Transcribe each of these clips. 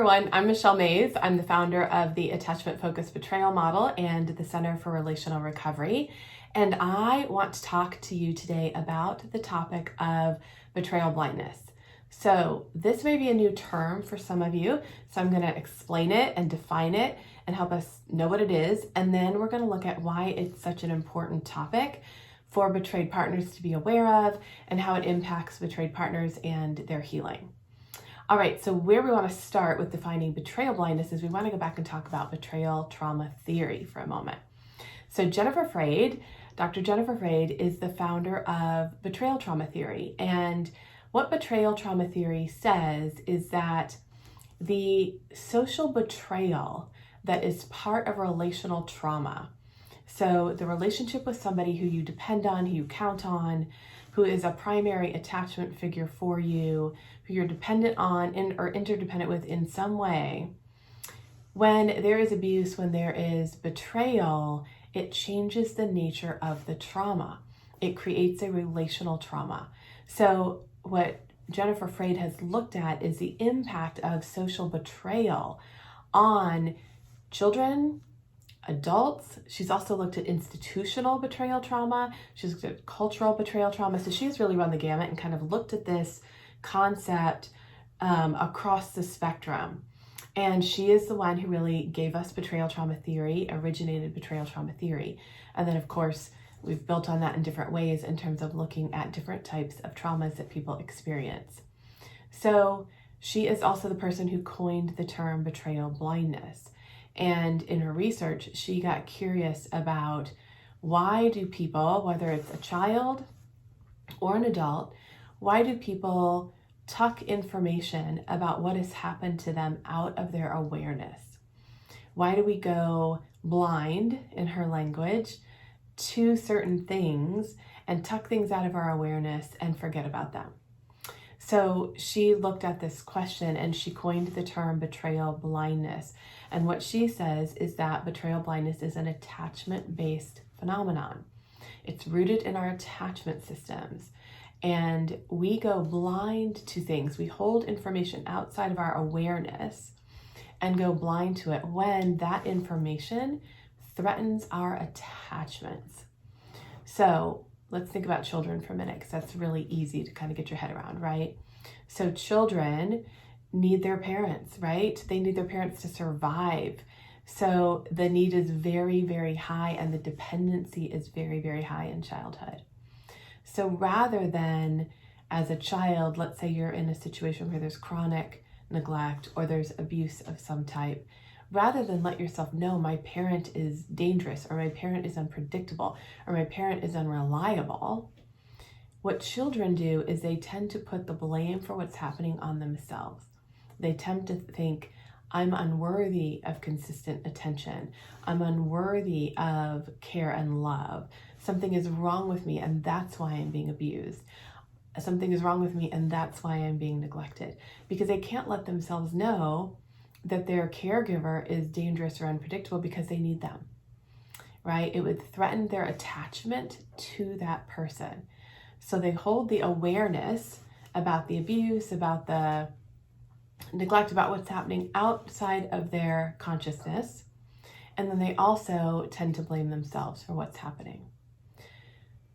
everyone, I'm Michelle Mays. I'm the founder of the Attachment-Focused Betrayal Model and the Center for Relational Recovery. And I want to talk to you today about the topic of betrayal blindness. So this may be a new term for some of you, so I'm going to explain it and define it and help us know what it is. And then we're going to look at why it's such an important topic for betrayed partners to be aware of and how it impacts betrayed partners and their healing. All right, so where we want to start with defining betrayal blindness is we want to go back and talk about betrayal trauma theory for a moment. So Dr. Jennifer Freyd is the founder of betrayal trauma theory. And what betrayal trauma theory says is that the social betrayal that is part of relational trauma, so the relationship with somebody who you depend on, who you count on, who is a primary attachment figure for you, who you're dependent on or interdependent with in some way, when there is abuse, when there is betrayal, it changes the nature of the trauma. It creates a relational trauma. So what Jennifer Freyd has looked at is the impact of social betrayal on children, adults. She's also looked at institutional betrayal trauma. She's looked at cultural betrayal trauma. So she's really run the gamut and kind of looked at this concept across the spectrum. And she is the one who really gave us betrayal trauma theory, originated betrayal trauma theory. And then, of course, we've built on that in different ways in terms of looking at different types of traumas that people experience. So she is also the person who coined the term betrayal blindness. And in her research, she got curious about why do people, whether it's a child or an adult, why do people tuck information about what has happened to them out of their awareness? Why do we go blind, in her language, to certain things and tuck things out of our awareness and forget about them? So she looked at this question and she coined the term betrayal blindness. And what she says is that betrayal blindness is an attachment-based phenomenon. It's rooted in our attachment systems. And we go blind to things. We hold information outside of our awareness and go blind to it when that information threatens our attachments. So let's think about children for a minute, because that's really easy to kind of get your head around, right? So children need their parents, right? They need their parents to survive. So the need is very, very high, and the dependency is very, very high in childhood. So rather than, as a child, let's say you're in a situation where there's chronic neglect or there's abuse of some type, rather than let yourself know my parent is dangerous or my parent is unpredictable or my parent is unreliable, what children do is they tend to put the blame for what's happening on themselves. They tend to think, I'm unworthy of consistent attention. I'm unworthy of care and love. Something is wrong with me, and that's why I'm being abused. Something is wrong with me, and that's why I'm being neglected. Because they can't let themselves know that their caregiver is dangerous or unpredictable because they need them, right? It would threaten their attachment to that person. So they hold the awareness about the abuse, about the neglect, about what's happening outside of their consciousness. And then they also tend to blame themselves for what's happening.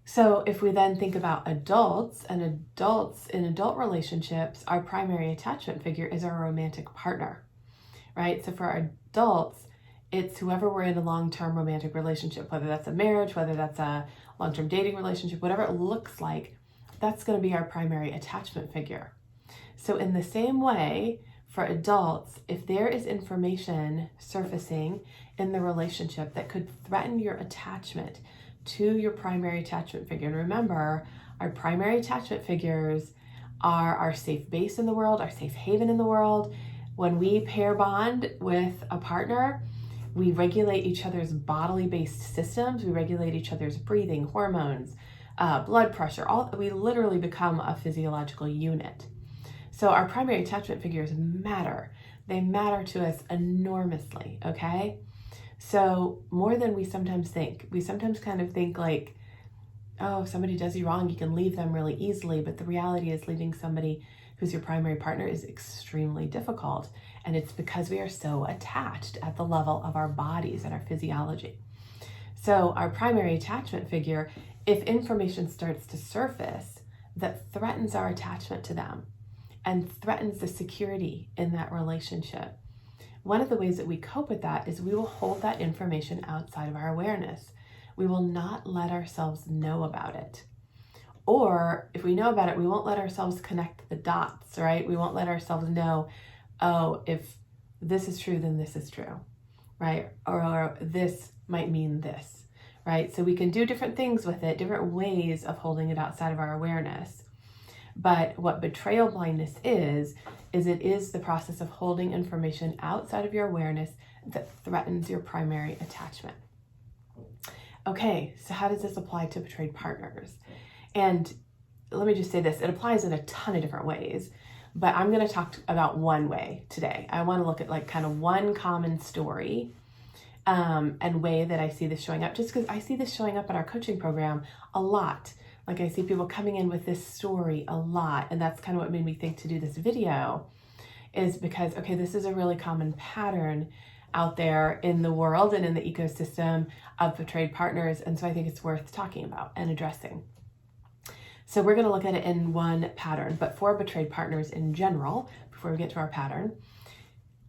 So if we then think about adults in adult relationships, our primary attachment figure is our romantic partner, right? So for our adults, it's whoever we're in a long-term romantic relationship, whether that's a marriage, whether that's a long-term dating relationship, whatever it looks like, that's going to be our primary attachment figure. So in the same way, for adults, if there is information surfacing in the relationship that could threaten your attachment to your primary attachment figure, and remember, our primary attachment figures are our safe base in the world, our safe haven in the world. When we pair bond with a partner, we regulate each other's bodily based systems. We regulate each other's breathing, hormones, blood pressure. We literally become a physiological unit. So our primary attachment figures matter. They matter to us enormously, okay? So more than we sometimes think. We sometimes kind of think like, oh, if somebody does you wrong, you can leave them really easily. But the reality is leaving somebody who's your primary partner is extremely difficult. And it's because we are so attached at the level of our bodies and our physiology. So our primary attachment figure, if information starts to surface that threatens our attachment to them and threatens the security in that relationship, one of the ways that we cope with that is we will hold that information outside of our awareness. We will not let ourselves know about it. Or if we know about it, we won't let ourselves connect the dots, right? We won't let ourselves know, oh, if this is true, then this is true, right? Or this might mean this, right? So we can do different things with it, different ways of holding it outside of our awareness. But what betrayal blindness is it is the process of holding information outside of your awareness that threatens your primary attachment. Okay, so how does this apply to betrayed partners? And let me just say this, it applies in a ton of different ways, but I'm going to talk about one way today. I want to look at like kind of one common story and way that I see this showing up, just because I see this showing up in our coaching program a lot. Like I see people coming in with this story a lot, and that's kind of what made me think to do this video, is because, okay, this is a really common pattern out there in the world and in the ecosystem of betrayed partners, and so I think it's worth talking about and addressing. So we're going to look at it in one pattern, but for betrayed partners in general, before we get to our pattern,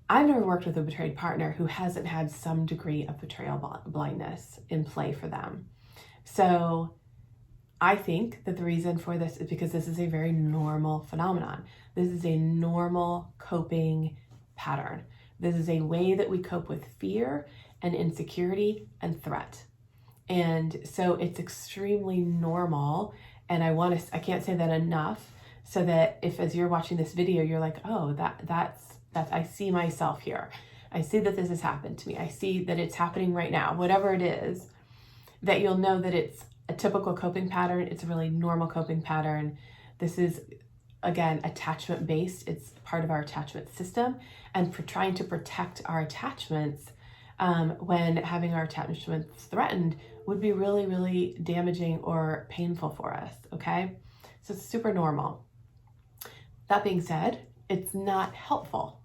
I've never worked with a betrayed partner who hasn't had some degree of betrayal blindness in play for them. So I think that the reason for this is because this is a very normal phenomenon. This is a normal coping pattern. This is a way that we cope with fear and insecurity and threat. And so it's extremely normal. And I can't say that enough, so that if as you're watching this video, you're like, oh, that's I see myself here. I see that this has happened to me. I see that it's happening right now, whatever it is, that you'll know that it's a typical coping pattern. It's a really normal coping pattern. This is, again, attachment based. It's part of our attachment system. And for trying to protect our attachments when having our attachments threatened would be really, really damaging or painful for us, okay? So it's super normal. That being said, it's not helpful.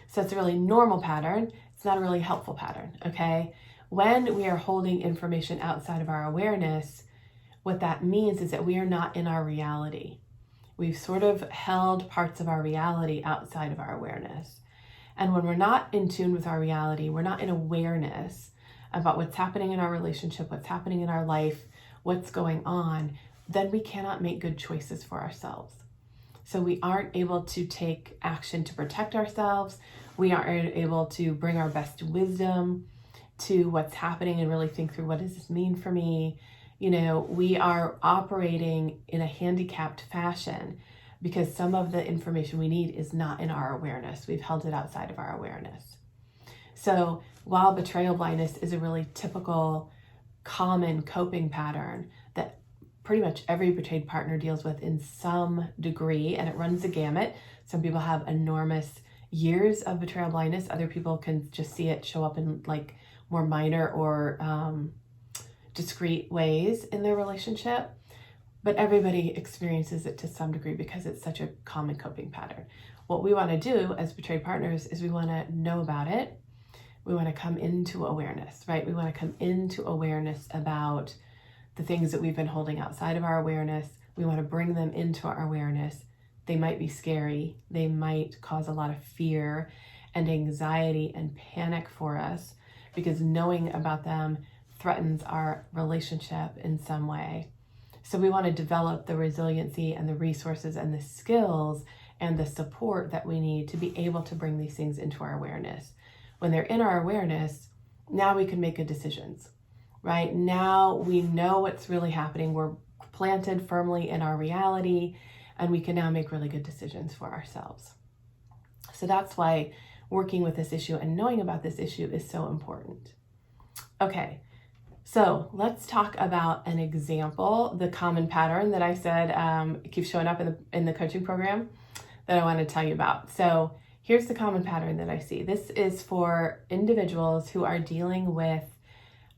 So it's a really normal pattern. It's not a really helpful pattern, okay? When we are holding information outside of our awareness, what that means is that we are not in our reality. We've sort of held parts of our reality outside of our awareness. And when we're not in tune with our reality, we're not in awareness about what's happening in our relationship, what's happening in our life, what's going on, then we cannot make good choices for ourselves. So we aren't able to take action to protect ourselves. We aren't able to bring our best wisdom to what's happening and really think through, what does this mean for me? You know, we are operating in a handicapped fashion because some of the information we need is not in our awareness. We've held it outside of our awareness. So while betrayal blindness is a really typical, common coping pattern that pretty much every betrayed partner deals with in some degree, and it runs the gamut. Some people have enormous years of betrayal blindness. Other people can just see it show up in like more minor or discrete ways in their relationship. But everybody experiences it to some degree because it's such a common coping pattern. What we want to do as betrayed partners is we want to know about it. We want to come into awareness, right? We want to come into awareness about the things that we've been holding outside of our awareness. We want to bring them into our awareness. They might be scary. They might cause a lot of fear and anxiety and panic for us because knowing about them threatens our relationship in some way. So we want to develop the resiliency and the resources and the skills and the support that we need to be able to bring these things into our awareness. When they're in our awareness, now we can make good decisions, right? Now we know what's really happening. We're planted firmly in our reality, and we can now make really good decisions for ourselves. So that's why working with this issue and knowing about this issue is so important. Okay, so let's talk about an example, the common pattern that I said keeps showing up in the coaching program that I want to tell you about. So here's the common pattern that I see. This is for individuals who are dealing with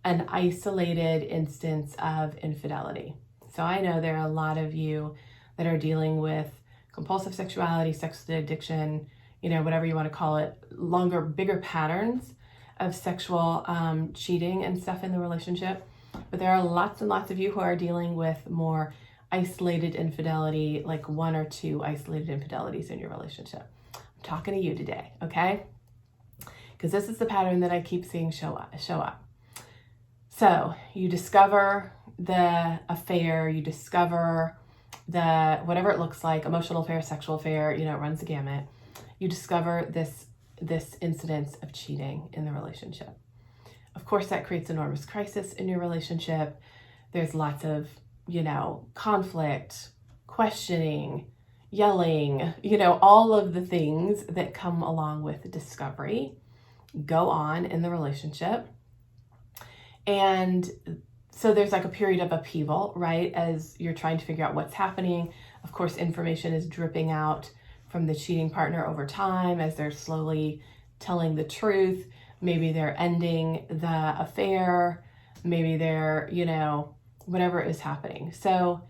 an isolated instance of infidelity. So I know there are a lot of you that are dealing with compulsive sexuality, sex addiction, whatever you want to call it, longer, bigger patterns of sexual cheating and stuff in the relationship. But there are lots and lots of you who are dealing with more isolated infidelity, like 1 or 2 isolated infidelities in your relationship. I'm talking to you today, okay? Because this is the pattern that I keep seeing show up. So you discover the affair, you discover the whatever it looks like, emotional affair, sexual affair, it runs the gamut. You discover this incidence of cheating in the relationship. Of course, that creates enormous crisis in your relationship. There's lots of, conflict, questioning, yelling, all of the things that come along with discovery go on in the relationship. And so there's like a period of upheaval, right? As you're trying to figure out what's happening. Of course, information is dripping out from the cheating partner over time as they're slowly telling the truth. Maybe they're ending the affair. Maybe they're, whatever is happening. So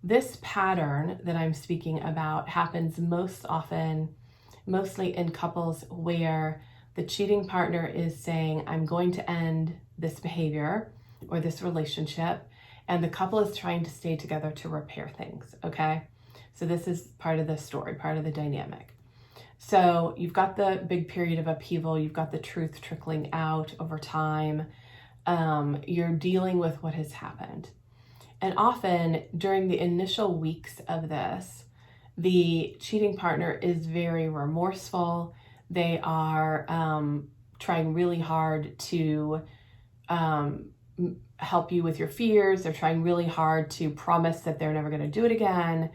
this pattern that I'm speaking about happens mostly in couples where the cheating partner is saying, I'm going to end this behavior or this relationship, and the couple is trying to stay together to repair things, okay? So this is part of the story, part of the dynamic. So you've got the big period of upheaval, you've got the truth trickling out over time, you're dealing with what has happened. And often during the initial weeks of this, the cheating partner is very remorseful. They are trying really hard to help you with your fears. They're trying really hard to promise that they're never going to do it again.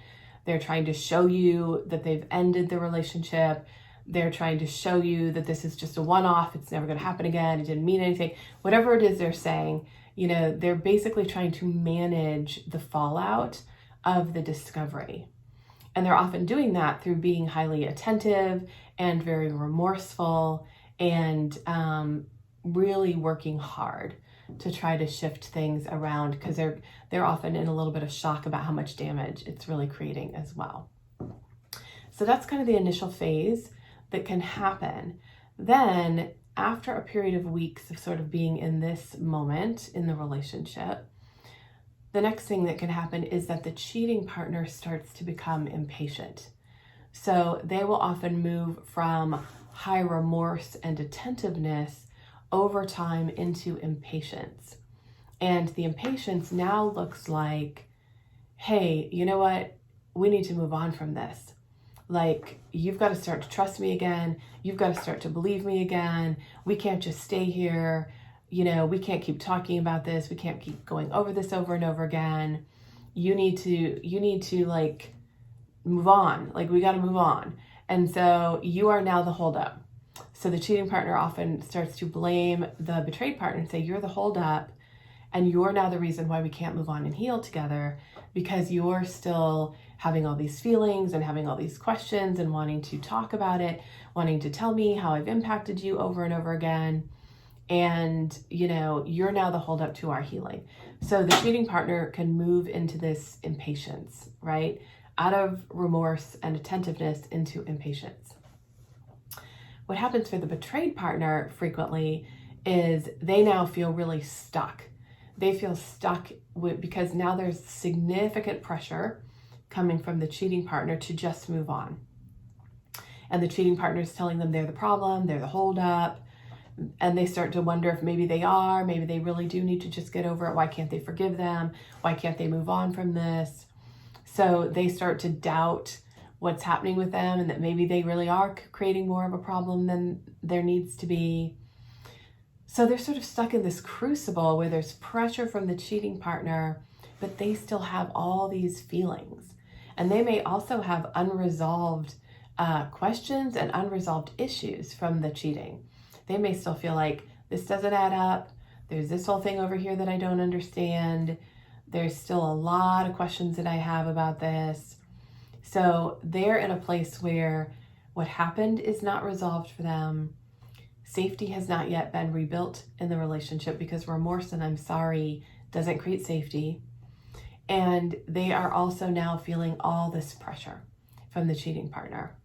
They're trying to show you that they've ended the relationship. They're trying to show you that this is just a one-off. It's never going to happen again. It didn't mean anything. Whatever it is they're saying, they're basically trying to manage the fallout of the discovery. And they're often doing that through being highly attentive and very remorseful and really working hard to try to shift things around because they're often in a little bit of shock about how much damage it's really creating as well. So that's kind of the initial phase that can happen. Then after a period of weeks of sort of being in this moment in the relationship, the next thing that can happen is that the cheating partner starts to become impatient. So they will often move from high remorse and attentiveness over time into impatience. And the impatience now looks like, hey, you know what? We need to move on from this. Like, you've got to start to trust me again. You've got to start to believe me again. We can't just stay here. We can't keep talking about this. We can't keep going over this over and over again. You need to like move on. Like, we got to move on. And so you are now the holdup. So the cheating partner often starts to blame the betrayed partner and say, you're the holdup, and you're now the reason why we can't move on and heal together, because you're still having all these feelings and having all these questions and wanting to talk about it, wanting to tell me how I've impacted you over and over again. And, you're now the holdup to our healing. So the cheating partner can move into this impatience, right? Out of remorse and attentiveness into impatience. What happens for the betrayed partner frequently is they now feel really stuck. They feel stuck because now there's significant pressure coming from the cheating partner to just move on. And the cheating partner is telling them they're the problem, they're the holdup, and they start to wonder if maybe they really do need to just get over it. Why can't they forgive them? Why can't they move on from this? So they start to doubt what's happening with them and that maybe they really are creating more of a problem than there needs to be. So they're sort of stuck in this crucible where there's pressure from the cheating partner, but they still have all these feelings. And they may also have unresolved questions and unresolved issues from the cheating. They may still feel like this doesn't add up. There's this whole thing over here that I don't understand. There's still a lot of questions that I have about this. So they're in a place where what happened is not resolved for them. Safety has not yet been rebuilt in the relationship because remorse and I'm sorry doesn't create safety. And they are also now feeling all this pressure. from the cheating partner.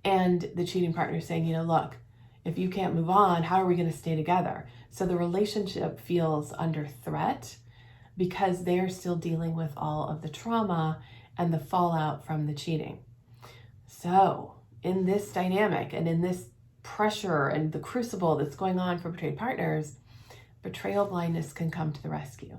And the cheating partner is saying, look, if you can't move on, how are we going to stay together? So the relationship feels under threat because they're still dealing with all of the trauma and the fallout from the cheating. So in this dynamic and in this pressure and the crucible that's going on for betrayed partners, betrayal blindness can come to the rescue.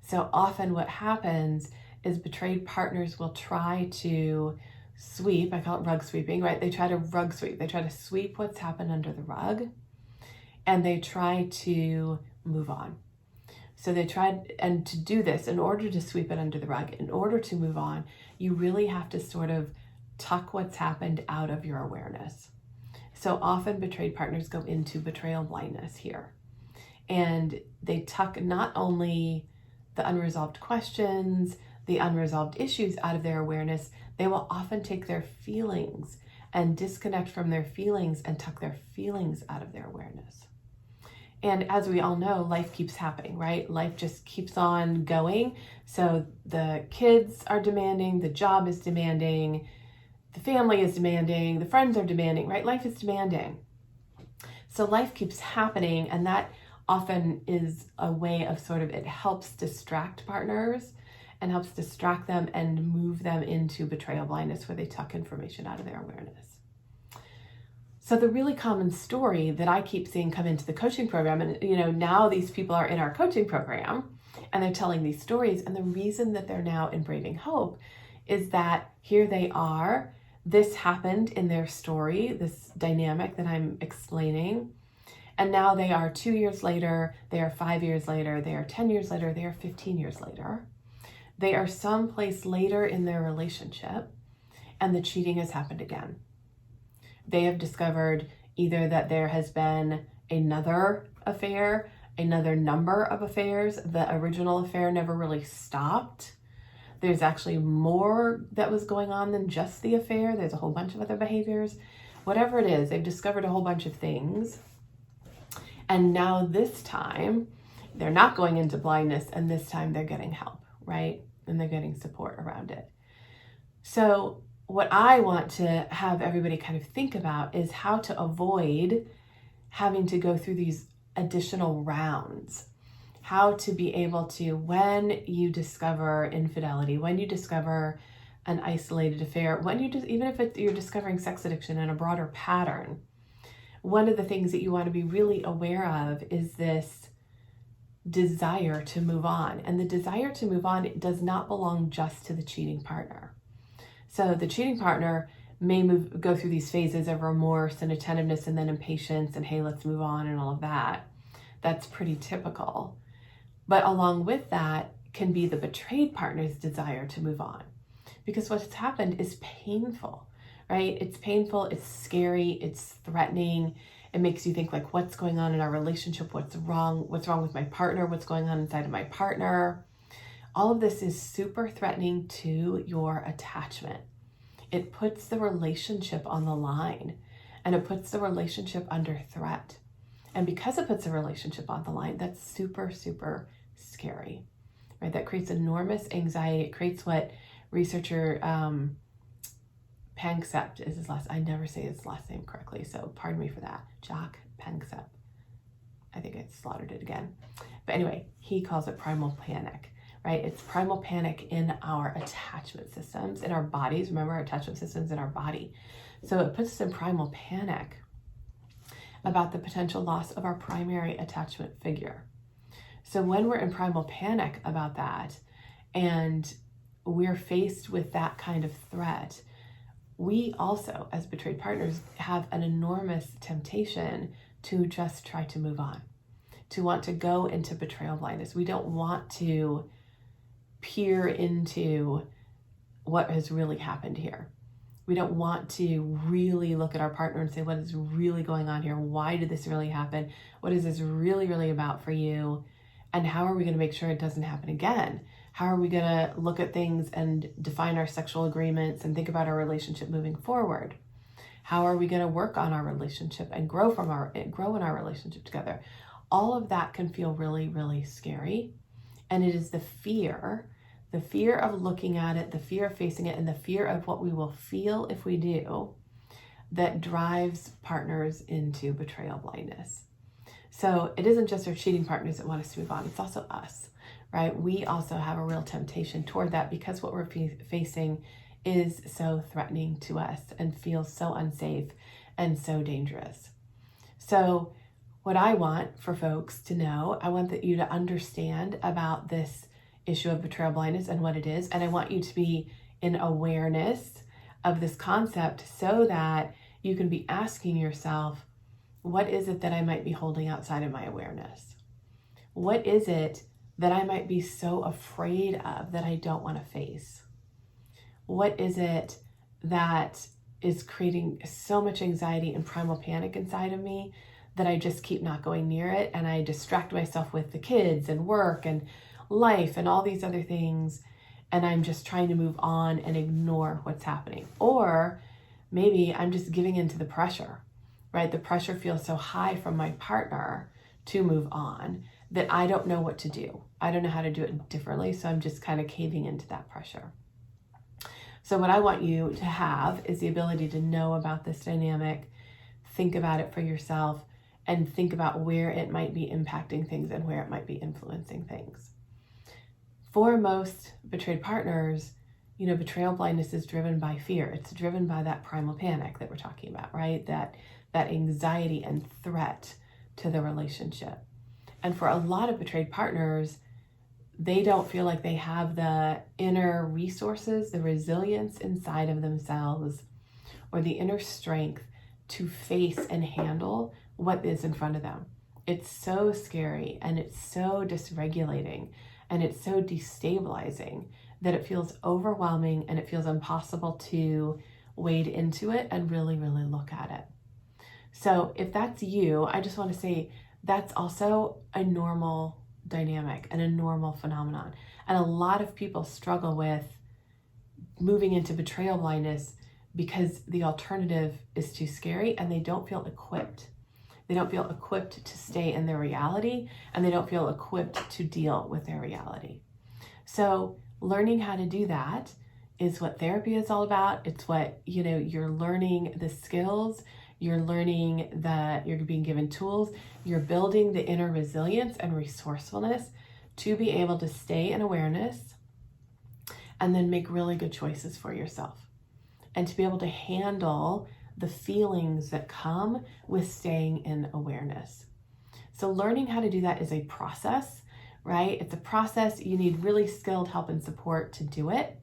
So often what happens is betrayed partners will try to sweep, I call it rug sweeping, right? They try to rug sweep. They try to sweep what's happened under the rug, and they try to move on. So they tried, and to do this, in order to sweep it under the rug, in order to move on, you really have to sort of tuck what's happened out of your awareness. So often betrayed partners go into betrayal blindness here. And they tuck not only the unresolved questions, the unresolved issues out of their awareness, they will often take their feelings and disconnect from their feelings and tuck their feelings out of their awareness. And as we all know, life keeps happening, right? Life just keeps on going. So the kids are demanding, the job is demanding, the family is demanding, the friends are demanding, right? Life is demanding. So life keeps happening, and that often is a way of it helps distract partners and helps distract them and move them into betrayal blindness, where they tuck information out of their awareness. So the really common story that I keep seeing come into the coaching program, and now these people are in our coaching program and they're telling these stories, and the reason that they're now in Braving Hope is that here they are, this happened in their story, this dynamic that I'm explaining, and now they are 2 years later, they are 5 years later, they are 10 years later, they are 15 years later. They are someplace later in their relationship, and the cheating has happened again. They have discovered either that there has been another affair, another number of affairs. The original affair never really stopped. There's actually more that was going on than just the affair. There's a whole bunch of other behaviors. Whatever it is, they've discovered a whole bunch of things. And now this time, they're not going into blindness, and this time they're getting help, right? And they're getting support around it. So what I want to have everybody kind of think about is how to avoid having to go through these additional rounds. How to be able to, when you discover infidelity, when you discover an isolated affair, when you just, even if you're discovering sex addiction and a broader pattern, one of the things that you want to be really aware of is this desire to move on. And the desire to move on does not belong just to the cheating partner. So the cheating partner may go through these phases of remorse and attentiveness and then impatience and hey, let's move on and all of that. That's pretty typical. But along with that can be the betrayed partner's desire to move on. Because what's happened is painful, right? It's painful, it's scary, it's threatening. It makes you think like, what's going on in our relationship? What's wrong with my partner? What's going on inside of my partner? All of this is super threatening to your attachment. It puts the relationship on the line, and it puts the relationship under threat. And because it puts the relationship on the line, that's super, super scary, right? That creates enormous anxiety. It creates what researcher Panksepp is his last. I never say his last name correctly, so pardon me for that. Jack Panksepp. I think I slaughtered it again. But anyway, he calls it primal panic, right? It's primal panic in our attachment systems, in our bodies. Remember, our attachment systems in our body. So it puts us in primal panic about the potential loss of our primary attachment figure. So when we're in primal panic about that, and we're faced with that kind of threat, we also, as betrayed partners, have an enormous temptation to just try to move on, to want to go into betrayal blindness. We don't want to peer into what has really happened here. We don't want to really look at our partner and say, what is really going on here? Why did this really happen? What is this really, really about for you? And how are we going to make sure it doesn't happen again? How are we going to look at things and define our sexual agreements and think about our relationship moving forward? How are we going to work on our relationship and grow in our relationship together? All of that can feel really, really scary. And it is the fear the fear of looking at it, the fear of facing it, and the fear of what we will feel if we do, that drives partners into betrayal blindness. So it isn't just our cheating partners that want us to move on, it's also us, right? We also have a real temptation toward that because what we're facing is so threatening to us and feels so unsafe and so dangerous. So what I want for folks to know, I want you to understand about this issue of betrayal blindness and what it is. And I want you to be in awareness of this concept so that you can be asking yourself, what is it that I might be holding outside of my awareness? What is it that I might be so afraid of that I don't want to face? What is it that is creating so much anxiety and primal panic inside of me that I just keep not going near it, and I distract myself with the kids and work and life and all these other things, and I'm just trying to move on and ignore what's happening? Or maybe I'm just giving into the pressure, right? The pressure feels so high from my partner to move on that I don't know what to do. I don't know how to do it differently, so I'm just kind of caving into that pressure. So what I want you to have is the ability to know about this dynamic, think about it for yourself, and think about where it might be impacting things and where it might be influencing things. For most betrayed partners, betrayal blindness is driven by fear. It's driven by that primal panic that we're talking about, right? That anxiety and threat to the relationship. And for a lot of betrayed partners, they don't feel like they have the inner resources, the resilience inside of themselves, or the inner strength to face and handle what is in front of them. It's so scary and it's so dysregulating and it's so destabilizing that it feels overwhelming and it feels impossible to wade into it and really, really look at it. So if that's you, I just want to say that's also a normal dynamic and a normal phenomenon. And a lot of people struggle with moving into betrayal blindness because the alternative is too scary and they don't feel equipped. They don't feel equipped to stay in their reality, and they don't feel equipped to deal with their reality. So learning how to do that is what therapy is all about. It's what, you're learning the skills, you're being given tools, you're building the inner resilience and resourcefulness to be able to stay in awareness and then make really good choices for yourself, and to be able to handle the feelings that come with staying in awareness. So learning how to do that is a process, right? It's a process. You need really skilled help and support to do it.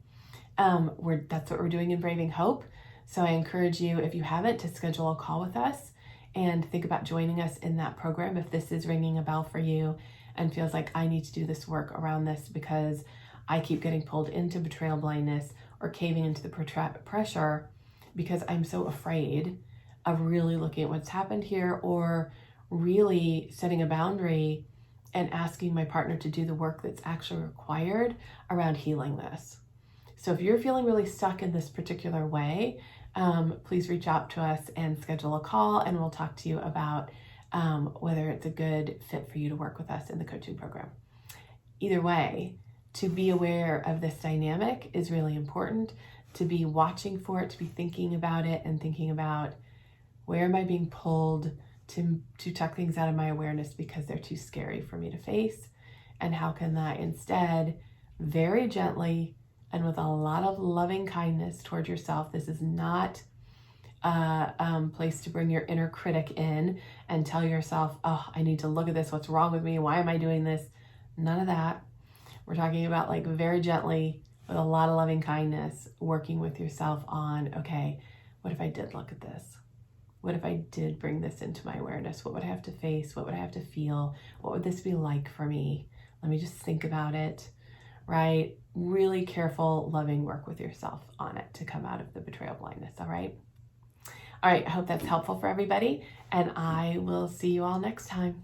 That's what we're doing in Braving Hope. So I encourage you, if you haven't, to schedule a call with us and think about joining us in that program if this is ringing a bell for you and feels like I need to do this work around this because I keep getting pulled into betrayal blindness or caving into the pressure because I'm so afraid of really looking at what's happened here, or really setting a boundary and asking my partner to do the work that's actually required around healing this. So if you're feeling really stuck in this particular way, please reach out to us and schedule a call, and we'll talk to you about whether it's a good fit for you to work with us in the coaching program. Either way, to be aware of this dynamic is really important, to be watching for it, to be thinking about it and thinking about, where am I being pulled to tuck things out of my awareness because they're too scary for me to face, and how can that instead, very gently and with a lot of loving kindness toward yourself. This is not a place to bring your inner critic in and tell yourself, oh, I need to look at this, what's wrong with me, why am I doing this? None of that. We're talking about, like, very gently, with a lot of loving kindness, working with yourself on, okay, what if I did look at this? What if I did bring this into my awareness? What would I have to face? What would I have to feel? What would this be like for me? Let me just think about it, right? Really careful, loving work with yourself on it to come out of the betrayal blindness, all right? All right, I hope that's helpful for everybody, and I will see you all next time.